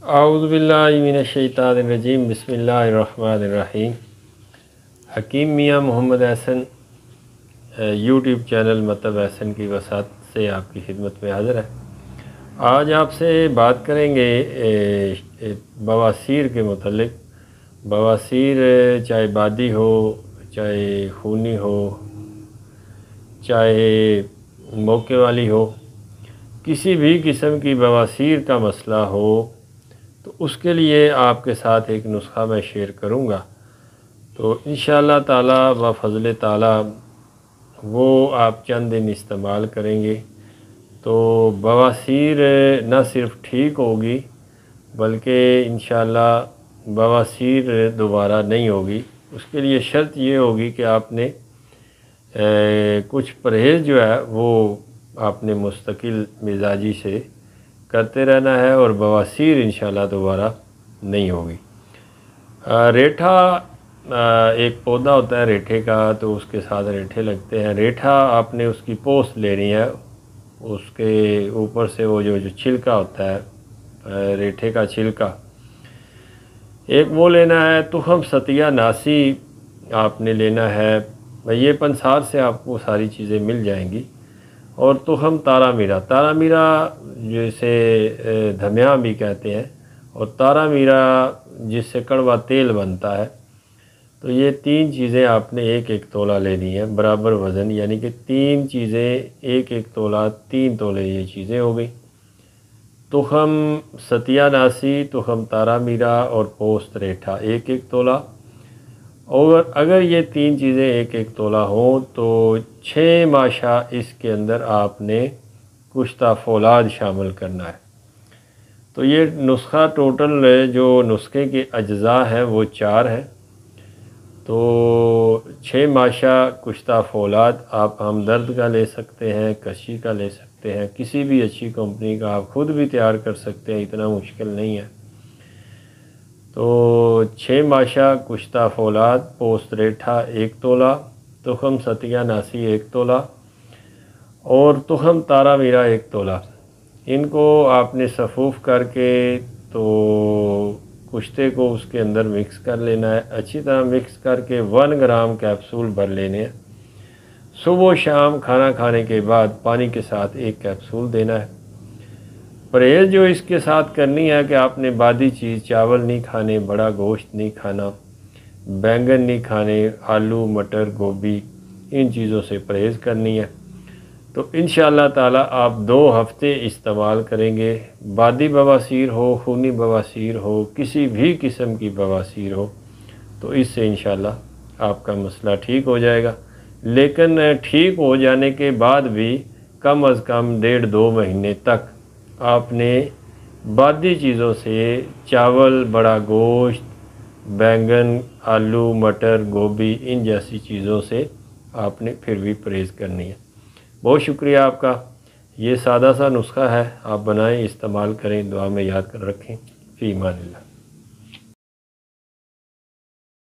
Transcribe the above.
اعوذ باللہ من الشیطان الرجیم بسم اللہ الرحمن الرحیم۔ حکیم میاں محمد احسن یوٹیوب چینل مطلب احسن کی وسعت سے آپ کی خدمت میں حاضر ہے۔ آج آپ سے بات کریں گے بواسیر کے متعلق۔ بواسیر چاہے بادی ہو، چاہے خونی ہو، چاہے موقع والی ہو، کسی بھی قسم کی بواسیر کا مسئلہ ہو تو اس کے لیے آپ کے ساتھ ایک نسخہ میں شیئر کروں گا، تو انشاءاللہ تعالی بفضل تعالی وہ آپ چند دن استعمال کریں گے تو بواسیر نہ صرف ٹھیک ہوگی بلکہ انشاءاللہ بواسیر دوبارہ نہیں ہوگی۔ اس کے لیے شرط یہ ہوگی کہ آپ نے کچھ پرہیز جو ہے وہ آپ نے مستقل مزاجی سے کرتے رہنا ہے اور بواسیر انشاءاللہ دوبارہ نہیں ہوگی۔ ریٹھا ایک پودا ہوتا ہے ریٹھے کا، تو اس کے ساتھ ریٹھے لگتے ہیں۔ ریٹھا آپ نے اس کی پوست لینی ہے، اس کے اوپر سے وہ جو چھلکا ہوتا ہے ریٹھے کا چھلکا ایک وہ لینا ہے۔ تخم ستیہ ناسی آپ نے لینا ہے، یہ پنسار سے آپ کو ساری چیزیں مل جائیں گی۔ اور تخم تارا میرا جسے دھمیاں بھی کہتے ہیں، اور تارا میرا جس سے کڑوا تیل بنتا ہے، تو یہ تین چیزیں آپ نے ایک ایک تولہ لینی ہے برابر وزن، یعنی کہ تین چیزیں ایک ایک تولہ، 3 تولے یہ چیزیں ہو گئی۔ تخم ستیہ ناسی، تخم تارا میرا اور پوست ریٹھا ایک ایک تولہ۔ اور اگر یہ 3 چیزیں ایک ایک تولہ ہوں تو 6 ماشا اس کے اندر آپ نے کشتہ فولاد شامل کرنا ہے۔ تو یہ نسخہ ٹوٹل جو نسخے کے اجزاء ہیں وہ 4 ہیں۔ تو 6 ماشا کشتہ فولاد آپ ہمدرد کا لے سکتے ہیں، کشی کا لے سکتے ہیں، کسی بھی اچھی کمپنی کا آپ خود بھی تیار کر سکتے ہیں، اتنا مشکل نہیں ہے۔ تو 6 ماشا کشتہ فولاد، پوست ریٹھا 1 تولہ، تخم ستیہ ناسی 1 تولہ اور تخم تارا میرا 1 تولہ۔ ان کو آپ نے صفوف کر کے تو کشتے کو اس کے اندر مکس کر لینا ہے، اچھی طرح مکس کر کے 1 گرام کیپسول بھر لینے ہیں۔ صبح و شام کھانا کھانے کے بعد پانی کے ساتھ 1 کیپسول دینا ہے۔ پرہیز جو اس کے ساتھ کرنی ہے کہ آپ نے بادی چیز، چاول نہیں کھانے، بڑا گوشت نہیں کھانا، بینگن نہیں کھانے، آلو، مٹر، گوبھی، ان چیزوں سے پرہیز کرنی ہے۔ تو انشاءاللہ تعالی آپ 2 ہفتے استعمال کریں گے، بادی بواسیر ہو، خونی بواسیر ہو، کسی بھی قسم کی بواسیر ہو، تو اس سے انشاءاللہ آپ کا مسئلہ ٹھیک ہو جائے گا۔ لیکن ٹھیک ہو جانے کے بعد بھی کم از کم 1.5-2 مہینے تک آپ نے بادی چیزوں سے، چاول، بڑا گوشت، بینگن، آلو، مٹر، گوبھی، ان جیسی چیزوں سے آپ نے پھر بھی پرہیز کرنی ہے۔ بہت شکریہ آپ کا۔ یہ سادہ سا نسخہ ہے، آپ بنائیں، استعمال کریں، دعا میں یاد کر رکھیں۔ فی امان اللہ۔